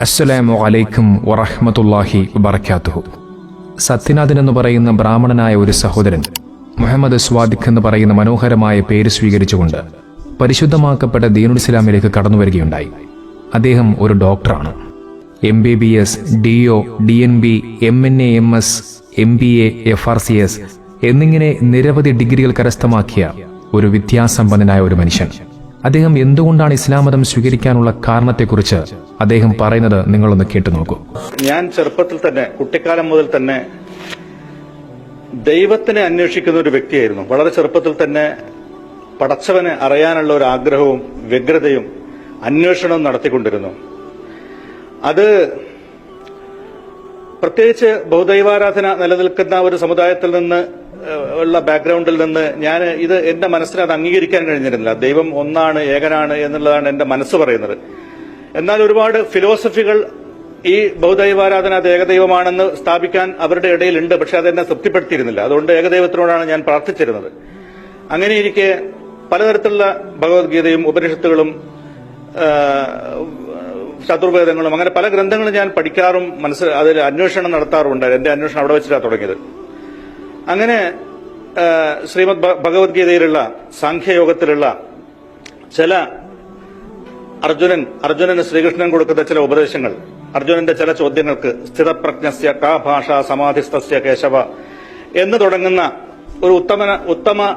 അസ്സലാമു അലൈക്കും വറഹ്മത്തുള്ളാഹി വബറകാതുഹു. സത്യനാഥൻ എന്ന് പറയുന്ന ബ്രാഹ്മണനായ ഒരു സഹോദരൻ മുഹമ്മദ് സ്വാദിഖ് എന്ന് പറയുന്ന മനോഹരമായ പേര് സ്വീകരിച്ചുകൊണ്ട് പരിശുദ്ധമാക്കപ്പെട്ട ദീനുൽ ഇസ്ലാമിലേക്ക് കടന്നുവരികയുണ്ടായി. അദ്ദേഹം ഒരു ഡോക്ടറാണ്. MBBS, DO, DNB, MNA, MS, MBA, FRCS എന്നിങ്ങനെ നിരവധി ഡിഗ്രികൾ കരസ്ഥമാക്കിയ ഒരു വിദ്യാസമ്പന്നനായ ഒരു മനുഷ്യൻ. അദ്ദേഹം എന്തുകൊണ്ടാണ് ഇസ്ലാം മതം സ്വീകരിക്കാനുള്ള കാരണത്തെക്കുറിച്ച് അദ്ദേഹം പറയുന്നത് നിങ്ങളൊന്ന് കേട്ടു നോക്കൂ. ഞാൻ ചെറുപ്പത്തിൽ തന്നെ, കുട്ടിക്കാലം മുതൽ തന്നെ ദൈവത്തിനെ അന്വേഷിക്കുന്ന ഒരു വ്യക്തിയായിരുന്നു. വളരെ ചെറുപ്പത്തിൽ തന്നെ പടച്ചവനെ അറിയാനുള്ള ഒരു ആഗ്രഹവും വ്യഗ്രതയും അന്വേഷണവും നടത്തിക്കൊണ്ടിരുന്നു. അത് പ്രത്യേകിച്ച് ബഹുദൈവാരാധന നിലനിൽക്കുന്ന ഒരു സമുദായത്തിൽ നിന്ന് ഉള്ള ബാക്ക്ഗ്രൗണ്ടിൽ നിന്ന് ഞാൻ ഇത് എന്റെ മനസ്സിനെ അത് അംഗീകരിക്കാൻ കഴിഞ്ഞിരുന്നില്ല. ദൈവം ഒന്നാണ്, ഏകനാണ് എന്നുള്ളതാണ് എന്റെ മനസ്സ് പറയുന്നത്. എന്നാൽ ഒരുപാട് ഫിലോസഫികൾ ഈ ബഹുദൈവാരാധന അത് ഏകദൈവമാണെന്ന് സ്ഥാപിക്കാൻ അവരുടെ ഇടയിലുണ്ട്. പക്ഷെ അതെന്നെ തൃപ്തിപ്പെടുത്തിയിരുന്നില്ല. അതുകൊണ്ട് ഏകദൈവത്തിനോടാണ് ഞാൻ പ്രാർത്ഥിച്ചിരുന്നത്. അങ്ങനെയിരിക്കെ പലതരത്തിലുള്ള ഭഗവത്ഗീതയും ഉപനിഷത്തുകളും ചതുർവേദങ്ങളും അങ്ങനെ പല ഗ്രന്ഥങ്ങളും ഞാൻ പഠിക്കാറും അതിൽ അന്വേഷണം നടത്താറുണ്ടായിരുന്നു. എന്റെ അന്വേഷണം അവിടെ വെച്ചിട്ടാണ് തുടങ്ങിയത്. അങ്ങനെ ശ്രീമദ് ഭഗവത്ഗീതയിലുള്ള സാഖ്യയോഗത്തിലുള്ള ചില അർജുനന് ശ്രീകൃഷ്ണൻ കൊടുക്കുന്ന ചില ഉപദേശങ്ങൾ, അർജുനന്റെ ചില ചോദ്യങ്ങൾക്ക് സ്ഥിതപ്രജ്ഞസ്യ കാ ഭാഷ സമാധിസ്ഥസ്യ കേശവ എന്ന് തുടങ്ങുന്ന ഒരു ഉത്തമ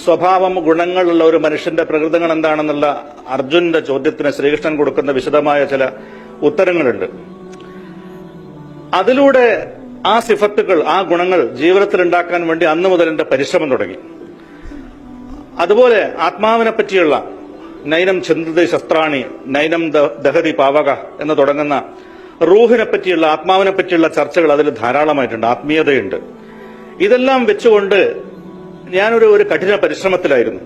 സ്വഭാവം ഗുണങ്ങളുള്ള ഒരു മനുഷ്യന്റെ പ്രകൃതങ്ങൾ എന്താണെന്നുള്ള അർജുനന്റെ ചോദ്യത്തിന് ശ്രീകൃഷ്ണൻ കൊടുക്കുന്ന വിശദമായ ചില ഉത്തരങ്ങളുണ്ട്. അതിലൂടെ ആ സിഫത്തുകൾ, ആ ഗുണങ്ങൾ ജീവിതത്തിൽ ഉണ്ടാക്കാൻ വേണ്ടി അന്നു മുതൽ എന്റെ പരിശ്രമം തുടങ്ങി. അതുപോലെ ആത്മാവിനെ പറ്റിയുള്ള നൈനം ചിന്തതി ശസ്ത്രാണി നൈനം ദഹതി പാവക എന്ന് തുടങ്ങുന്ന റൂഹിനെ പറ്റിയുള്ള, ആത്മാവിനെ പറ്റിയുള്ള ചർച്ചകൾ അതിൽ ധാരാളമായിട്ടുണ്ട്. ആത്മീയതയുണ്ട്. ഇതെല്ലാം വെച്ചുകൊണ്ട് ഞാനൊരു കഠിന പരിശ്രമത്തിലായിരുന്നു.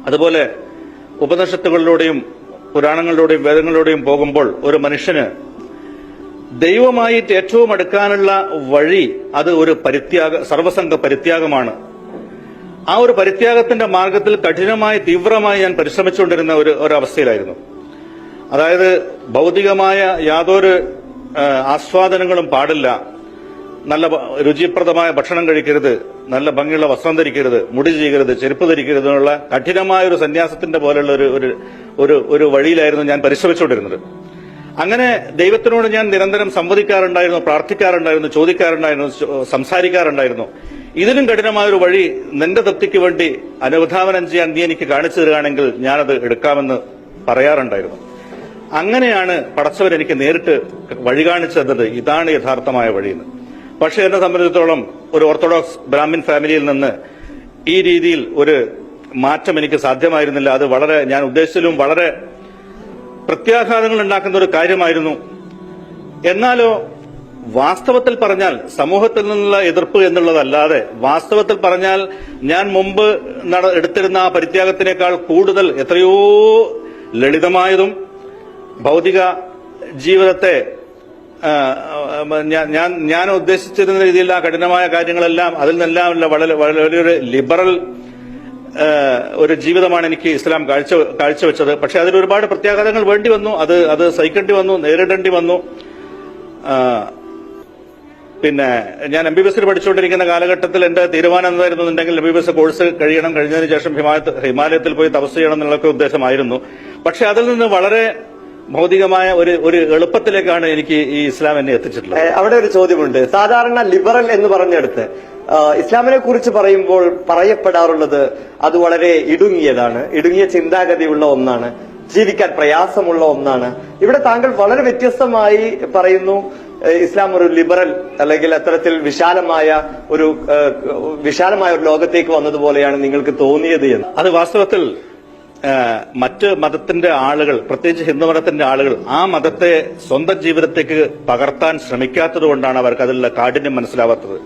അതുപോലെ ഉപനിഷത്തുകളിലൂടെയും പുരാണങ്ങളിലൂടെയും വേദങ്ങളിലൂടെയും പോകുമ്പോൾ ഒരു മനുഷ്യന് ദൈവമായിട്ട് ഏറ്റവും അടുക്കാനുള്ള വഴി അത് ഒരു സർവസംഘ പരിത്യാഗമാണ്. ആ ഒരു പരിത്യാഗത്തിന്റെ മാർഗത്തിൽ കഠിനമായി തീവ്രമായി ഞാൻ പരിശ്രമിച്ചുകൊണ്ടിരുന്ന ഒരു അവസ്ഥയിലായിരുന്നു. അതായത് ഭൗതികമായ യാതൊരു ആസ്വാദനങ്ങളും പാടില്ല, നല്ല രുചിപ്രദമായ ഭക്ഷണം കഴിക്കരുത്, നല്ല ഭംഗിയുള്ള വസ്ത്രം ധരിക്കരുത്, മുടി ചെയ്യരുത്, ചെരുപ്പ് ധരിക്കരുത് എന്നുള്ള കഠിനമായ ഒരു സന്യാസത്തിന്റെ പോലെയുള്ള ഒരു വഴിയിലായിരുന്നു ഞാൻ പരിശ്രമിച്ചുകൊണ്ടിരുന്നത്. അങ്ങനെ ദൈവത്തിനോട് ഞാൻ നിരന്തരം സംവദിക്കാറുണ്ടായിരുന്നു, പ്രാർത്ഥിക്കാറുണ്ടായിരുന്നു, ചോദിക്കാറുണ്ടായിരുന്നു, സംസാരിക്കാറുണ്ടായിരുന്നു. ഇതിനും കഠിനമായൊരു വഴി നിന്റെ തൃപ്തിക്ക് വേണ്ടി അനുധാവനം ചെയ്യാൻ നീ എനിക്ക് കാണിച്ചു തരികയാണെങ്കിൽ ഞാനത് എടുക്കാമെന്ന് പറയാറുണ്ടായിരുന്നു. അങ്ങനെയാണ് പടച്ചവൻ എനിക്ക് നേരിട്ട് വഴി കാണിച്ചു തന്നത്. ഇതാണ് യഥാർത്ഥമായ വഴിയെന്ന്. പക്ഷെ എന്നെ സംബന്ധിച്ചിടത്തോളം ഒരു ഓർത്തഡോക്സ് ബ്രാഹ്മിൻ ഫാമിലിയിൽ നിന്ന് ഈ രീതിയിൽ ഒരു മാറ്റം എനിക്ക് സാധ്യമായിരുന്നില്ല. അത് ഞാൻ ഉദ്ദേശിച്ചതിലും വളരെ പ്രത്യാഘാതങ്ങൾ ഉണ്ടാക്കുന്ന ഒരു കാര്യമായിരുന്നു. എന്നാലോ വാസ്തവത്തിൽ പറഞ്ഞാൽ സമൂഹത്തിൽ നിന്നുള്ള എതിർപ്പ് എന്നുള്ളതല്ലാതെ വാസ്തവത്തിൽ പറഞ്ഞാൽ ഞാൻ മുമ്പ് എടുത്തിരുന്ന ആ പരിത്യാഗത്തിനേക്കാൾ കൂടുതൽ എത്രയോ ലളിതമായതും ഭൗതിക ജീവിതത്തെ ഞാൻ ഉദ്ദേശിച്ചിരുന്ന രീതിയിൽ ആ കഠിനമായ കാര്യങ്ങളെല്ലാം അതിൽ നിന്നെല്ലാം വളരെ ലിബറൽ ഒരു ജീവിതമാണ് എനിക്ക് ഇസ്ലാം കാഴ്ചവെച്ചത്. പക്ഷെ അതിൽ ഒരുപാട് പ്രത്യാഘാതങ്ങൾ വേണ്ടി വന്നു. അത് സഹിക്കേണ്ടി വന്നു, നേരിടേണ്ടി വന്നു. പിന്നെ ഞാൻ MBBS പഠിച്ചുകൊണ്ടിരിക്കുന്ന കാലഘട്ടത്തിൽ എന്റെ തീരുമാനം എന്തായിരുന്നുണ്ടെങ്കിൽ MBBS കോഴ്സ് കഴിഞ്ഞതിന് ശേഷം ഹിമാലയത്തിൽ പോയി തപസ് ചെയ്യണം എന്നുള്ളൊക്കെ ഉദ്ദേശമായിരുന്നു. പക്ഷെ അതിൽ നിന്ന് വളരെ ഭൗതികമായ ഒരു എളുപ്പത്തിലേക്കാണ് എനിക്ക് ഈ ഇസ്ലാം എന്നെ എത്തിച്ചിട്ടുള്ളത്. അവിടെ ഒരു ചോദ്യമുണ്ട്. സാധാരണ ലിബറൽ എന്ന് പറഞ്ഞെടുത്ത് ഇസ്ലാമിനെ കുറിച്ച് പറയുമ്പോൾ പറയപ്പെടാറുള്ളത് അത് വളരെ ഇടുങ്ങിയ ചിന്താഗതിയുള്ള ഒന്നാണ്, ജീവിക്കാൻ പ്രയാസമുള്ള ഒന്നാണ്. ഇവിടെ താങ്കൾ വളരെ വ്യത്യസ്തമായി പറയുന്നു, ഇസ്ലാം ഒരു ലിബറൽ അല്ലെങ്കിൽ അത്തരത്തിൽ വിശാലമായ ഒരു ലോകത്തേക്ക് വന്നതുപോലെയാണ് നിങ്ങൾക്ക് തോന്നിയത് എന്ന്. അത് വാസ്തവത്തിൽ മറ്റ് മതത്തിന്റെ ആളുകൾ, പ്രത്യേകിച്ച് ഹിന്ദുമതത്തിന്റെ ആളുകൾ ആ മതത്തെ സ്വന്തം ജീവിതത്തേക്ക് പകർത്താൻ ശ്രമിക്കാത്തത് കൊണ്ടാണ് അവർക്ക് അതിലുള്ള കാഠിന്യം മനസ്സിലാവാത്തത്.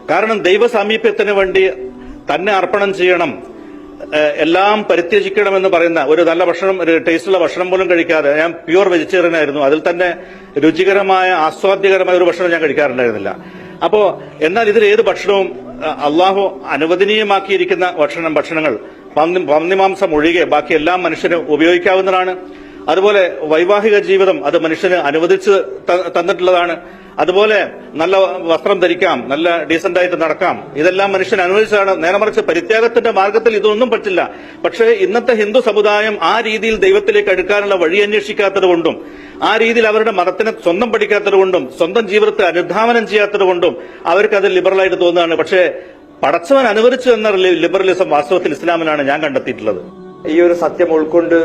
കാരണം ദൈവസാമീപ്യത്തിന് വേണ്ടി തന്നെ അർപ്പണം ചെയ്യണം, എല്ലാം പരിത്യജിക്കണമെന്ന് പറയുന്ന ഒരു നല്ല ഭക്ഷണം, ഒരു ടേസ്റ്റുള്ള ഭക്ഷണം പോലും കഴിക്കാതെ, ഞാൻ പ്യുവർ വെജിറ്റേറിയൻ ആയിരുന്നു, അതിൽ തന്നെ രുചികരമായ ആസ്വാദ്യകരമായ ഒരു ഭക്ഷണം ഞാൻ കഴിക്കാറുണ്ടായിരുന്നില്ല. എന്നാൽ ഇതിൽ ഏത് ഭക്ഷണവും അള്ളാഹു അനുവദനീയമാക്കിയിരിക്കുന്ന ഭക്ഷണങ്ങൾ പന്നിമാംസം ഒഴികെ ബാക്കി എല്ലാം മനുഷ്യന് ഉപയോഗിക്കാവുന്നതാണ്. അതുപോലെ വൈവാഹിക ജീവിതം അത് മനുഷ്യന് അനുവദിച്ച് തന്നിട്ടുള്ളതാണ്. അതുപോലെ നല്ല വസ്ത്രം ധരിക്കാം, നല്ല ഡീസന്റ് ആയിട്ട് നടക്കാം, ഇതെല്ലാം മനുഷ്യൻ അനുവദിച്ചതാണ്. നേരെ മറിച്ച് പരിത്യാഗത്തിന്റെ മാർഗത്തിൽ ഇതൊന്നും പറ്റില്ല. പക്ഷേ ഇന്നത്തെ ഹിന്ദു സമുദായം ആ രീതിയിൽ ദൈവത്തിലേക്ക് അടുക്കാനുള്ള വഴി അന്വേഷിക്കാത്തത് കൊണ്ടും ആ രീതിയിൽ അവരുടെ മതത്തിനെ സ്വന്തം പഠിക്കാത്തത് കൊണ്ടും സ്വന്തം ജീവിതത്തെ അനുധാവനം ചെയ്യാത്തത് കൊണ്ടും അവർക്ക് അത് ലിബറലായിട്ട് തോന്നുകയാണ്. പക്ഷേ പടച്ചവൻ അനുവദിച്ചു എന്ന ലിബറലിസം വാസ്തവത്തിൽ ഇസ്ലാമിലാണ് ഞാൻ കണ്ടെത്തിയിട്ടുള്ളത്. ഈ ഒരു സത്യം ഉൾക്കൊണ്ട്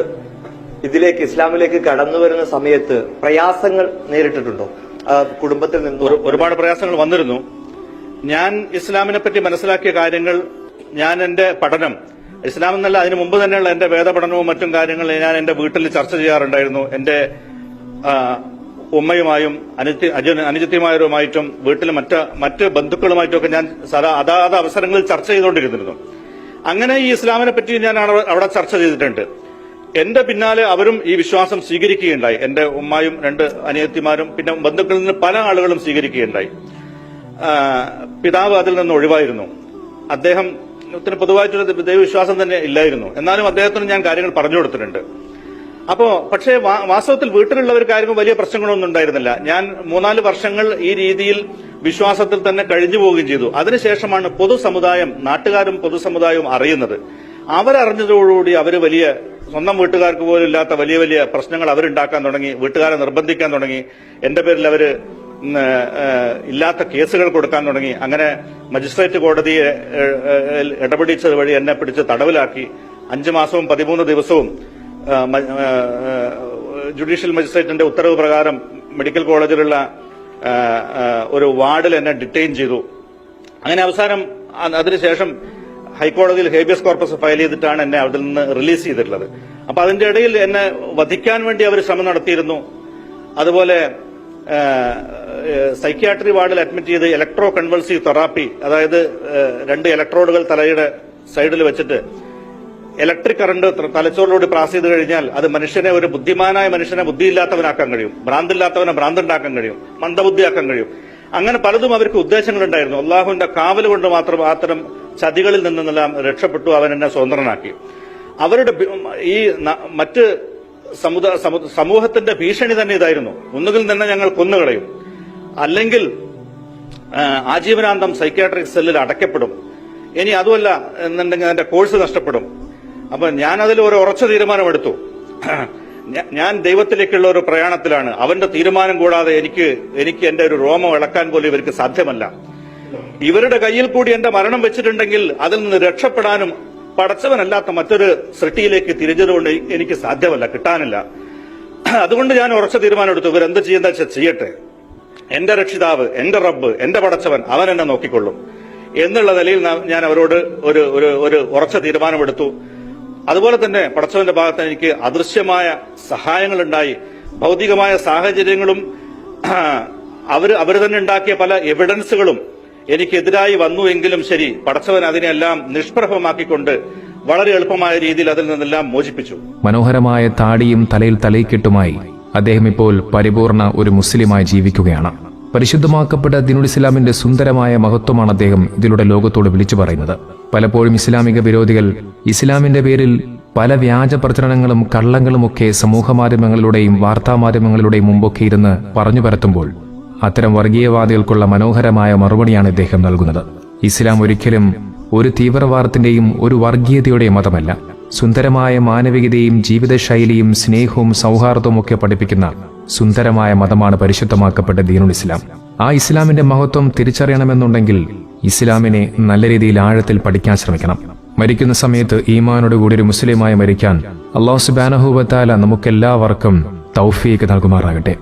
ഇതിലേക്ക് ഇസ്ലാമിലേക്ക് കടന്നു വരുന്ന സമയത്ത് പ്രയാസങ്ങൾ നേരിട്ടിട്ടുണ്ടോ? കുടുംബത്തിൽ നിന്ന് ഒരുപാട് പ്രയാസങ്ങൾ വന്നിരുന്നു. ഞാൻ ഇസ്ലാമിനെ പറ്റി മനസ്സിലാക്കിയ കാര്യങ്ങൾ, ഞാൻ എന്റെ പഠനം, ഇസ്ലാം എന്നല്ല അതിനു മുമ്പ് തന്നെയുള്ള എന്റെ വേദപഠനവും മറ്റും കാര്യങ്ങൾ ഞാൻ എന്റെ വീട്ടിൽ ചർച്ച ചെയ്യാറുണ്ടായിരുന്നു. എന്റെ ഉമ്മയുമായും അനുജത്തിമാരുമായിട്ടും വീട്ടിലെ മറ്റ് ബന്ധുക്കളുമായിട്ടും ഒക്കെ ഞാൻ അതാത് അവസരങ്ങളിൽ ചർച്ച ചെയ്തുകൊണ്ടിരുന്നിരുന്നു. അങ്ങനെ ഈ ഇസ്ലാമിനെ പറ്റി ഞാൻ അവിടെ ചർച്ച ചെയ്തിട്ടുണ്ട്. എന്റെ പിന്നാലെ അവരും ഈ വിശ്വാസം സ്വീകരിക്കുകയുണ്ടായി. എന്റെ ഉമ്മായും 2 അനിയത്തിമാരും പിന്നെ ബന്ധുക്കളിൽ നിന്ന് പല ആളുകളും സ്വീകരിക്കുകയുണ്ടായി. പിതാവ് അതിൽ നിന്ന് ഒഴിവായിരുന്നു. അദ്ദേഹത്തിന് പൊതുവായിട്ടൊരു ദൈവവിശ്വാസം തന്നെ ഇല്ലായിരുന്നു. എന്നാലും അദ്ദേഹത്തിന് ഞാൻ കാര്യങ്ങൾ പറഞ്ഞു കൊടുത്തിട്ടുണ്ട്. പക്ഷേ വാസ്തവത്തിൽ വീട്ടിലുള്ളവർക്കാർക്കും വലിയ പ്രശ്നങ്ങളൊന്നും ഉണ്ടായിരുന്നില്ല. ഞാൻ 3-4 വർഷങ്ങൾ ഈ രീതിയിൽ വിശ്വാസത്തിൽ തന്നെ കഴിഞ്ഞു പോവുകയും ചെയ്തു. അതിനുശേഷമാണ് പൊതുസമുദായം, നാട്ടുകാരും പൊതുസമുദായവും അറിയുന്നത്. അവരറിഞ്ഞതോടുകൂടി അവർ വലിയ സ്വന്തം വീട്ടുകാർക്ക് പോലും ഇല്ലാത്ത വലിയ വലിയ പ്രശ്നങ്ങൾ അവരുണ്ടാക്കാൻ തുടങ്ങി. വീട്ടുകാരെ നിർബന്ധിക്കാൻ തുടങ്ങി. എന്റെ പേരിൽ അവര് ഇല്ലാത്ത കേസുകൾ കൊടുക്കാൻ തുടങ്ങി. അങ്ങനെ മജിസ്ട്രേറ്റ് കോടതിയെ ഇടപെടിച്ചത് വഴി എന്നെ പിടിച്ച് തടവിലാക്കി. 5 മാസവും 13 ദിവസവും ജുഡീഷ്യൽ മജിസ്ട്രേറ്റിന്റെ ഉത്തരവ് പ്രകാരം മെഡിക്കൽ കോളേജിലുള്ള ഒരു വാർഡിൽ എന്നെ ഡിറ്റെയിൻ ചെയ്തു. അങ്ങനെ അവസാനം അതിനുശേഷം ഹൈക്കോടതിയിൽ ഹേബിയസ് കോർപ്പസ് ഫയൽ ചെയ്തിട്ടാണ് എന്നെ അതിൽ നിന്ന് റിലീസ് ചെയ്തിട്ടുള്ളത്. അപ്പൊ അതിന്റെ ഇടയിൽ എന്നെ വധിക്കാൻ വേണ്ടി അവർ ശ്രമം നടത്തിയിരുന്നു. അതുപോലെ സൈക്യാട്രി വാർഡിൽ അഡ്മിറ്റ് ചെയ്ത് ഇലക്ട്രോ കൺവൾസീവ് തെറാപ്പി, അതായത് 2 ഇലക്ട്രോഡുകൾ തലയുടെ സൈഡിൽ വെച്ചിട്ട് ഇലക്ട്രിക് കറണ്ട് തലച്ചോറിലൂടെ പാസ് ചെയ്ത് കഴിഞ്ഞാൽ അത് ഒരു ബുദ്ധിമാനായ മനുഷ്യനെ ബുദ്ധിയില്ലാത്തവനാക്കാൻ കഴിയും, ഭ്രാന്തില്ലാത്തവനെ ഭ്രാന്തുണ്ടാക്കാൻ കഴിയും, മന്ദബുദ്ധിയാക്കാൻ കഴിയും. അങ്ങനെ പലതും അവർക്ക് ഉദ്ദേശങ്ങളുണ്ടായിരുന്നു. അള്ളാഹുവിന്റെ കാവൽ കൊണ്ട് മാത്രം അത്തരം ചതികളിൽ നിന്നെല്ലാം രക്ഷപ്പെട്ടു. അവൻ എന്നെ സ്വതന്ത്രനാക്കി. അവരുടെ ഈ മറ്റ് സമൂഹത്തിന്റെ ഭീഷണി തന്നെ ഇതായിരുന്നു. ഒന്നുകിൽ തന്നെ ഞങ്ങൾ കൊന്നുകളയും, അല്ലെങ്കിൽ ആജീവനാന്തം സൈക്യാട്രിക് സെല്ലിൽ അടയ്ക്കപ്പെടും. ഇനി അതുമല്ല എന്നുണ്ടെങ്കിൽ എന്റെ കോഴ്സ് നഷ്ടപ്പെടും. അപ്പൊ ഞാനതിൽ ഒരു ഉറച്ച തീരുമാനമെടുത്തു. ഞാൻ ദൈവത്തിലേക്കുള്ള ഒരു പ്രയാണത്തിലാണ്. അവന്റെ തീരുമാനം കൂടാതെ എനിക്ക് എന്റെ ഒരു രോമം ഇളക്കാൻ പോലും ഇവർക്ക് സാധ്യമല്ല. ഇവരുടെ കയ്യിൽ കൂടി എന്റെ മരണം വെച്ചിട്ടുണ്ടെങ്കിൽ അതിൽ നിന്ന് രക്ഷപ്പെടാനും പടച്ചവനല്ലാത്ത മറ്റൊരു സൃഷ്ടിയിലേക്ക് തിരിഞ്ഞതുകൊണ്ട് എനിക്ക് സാധ്യമല്ല, കിട്ടാനില്ല. അതുകൊണ്ട് ഞാൻ ഉറച്ച തീരുമാനമെടുത്തു, ഇവരെന്ത് ചെയ്യുന്ന ചെയ്യട്ടെ, എന്റെ രക്ഷിതാവ്, എന്റെ റബ്ബ്, എന്റെ പടച്ചവൻ, അവൻ എന്നെ നോക്കിക്കൊള്ളും എന്നുള്ള നിലയിൽ ഞാൻ അവരോട് ഒരു ഉറച്ച തീരുമാനമെടുത്തു. അതുപോലെ തന്നെ പടച്ചവന്റെ ഭാഗത്ത് എനിക്ക് അദൃശ്യമായ സഹായങ്ങളുണ്ടായി. ഭൗതികമായ സാഹചര്യങ്ങളും അവർ തന്നെ ഉണ്ടാക്കിയ പല എവിഡൻസുകളും എനിക്കെതിരായി വന്നുവെങ്കിലും ശരി, പടച്ചവൻ അതിനെല്ലാം നിഷ്പ്രഭമാക്കിക്കൊണ്ട് വളരെ എളുപ്പമായ രീതിയിൽ അതിൽ നിന്നെല്ലാം മോചിപ്പിച്ചു. മനോഹരമായ താടിയും തലയിൽ തലയിക്കെട്ടുമായി അദ്ദേഹം ഇപ്പോൾ പരിപൂർണ ഒരു മുസ്ലിമായി ജീവിക്കുകയാണ്. പരിശുദ്ധമാക്കപ്പെട്ട ദീനുൽ ഇസ്ലാമിന്റെ സുന്ദരമായ മഹത്വമാണ് അദ്ദേഹം ഇതിലൂടെ ലോകത്തോട് വിളിച്ചു പറയുന്നത്. പലപ്പോഴും ഇസ്ലാമിക വിരോധികൾ ഇസ്ലാമിന്റെ പേരിൽ പല വ്യാജ പ്രചരണങ്ങളും കള്ളങ്ങളുമൊക്കെ സമൂഹമാധ്യമങ്ങളിലൂടെയും വാർത്താമാധ്യമങ്ങളിലൂടെയും മുമ്പൊക്കെ ഇരുന്ന് പറഞ്ഞു പരത്തുമ്പോൾ അത്തരം വർഗീയവാദികൾക്കുള്ള മനോഹരമായ മറുപടിയാണ് ഇദ്ദേഹം നൽകുന്നത്. ഇസ്ലാം ഒരിക്കലും ഒരു തീവ്രവാദത്തിന്റെയും ഒരു വർഗീയതയുടെയും മതമല്ല. സുന്ദരമായ മാനവികതയും ജീവിതശൈലിയും സ്നേഹവും സൗഹാർദ്ദവും ഒക്കെ പഠിപ്പിക്കുന്ന സുന്ദരമായ മതമാണ് പരിശുദ്ധമാക്കപ്പെട്ട ദീനുൽ ഇസ്ലാം. ആ ഇസ്ലാമിന്റെ മഹത്വം തിരിച്ചറിയണമെന്നുണ്ടെങ്കിൽ ഇസ്ലാമിനെ നല്ല രീതിയിൽ ആഴത്തിൽ പഠിക്കാൻ ശ്രമിക്കണം. മരിക്കുന്ന സമയത്ത് ഈമാനോടുകൂടി ഒരു മുസ്ലിമായി മരിക്കാൻ അല്ലാഹു സുബ്ഹാനഹു വ തആല നമുക്കെല്ലാവർക്കും തൗഫീഖ് നൽകുമാറാകട്ടെ.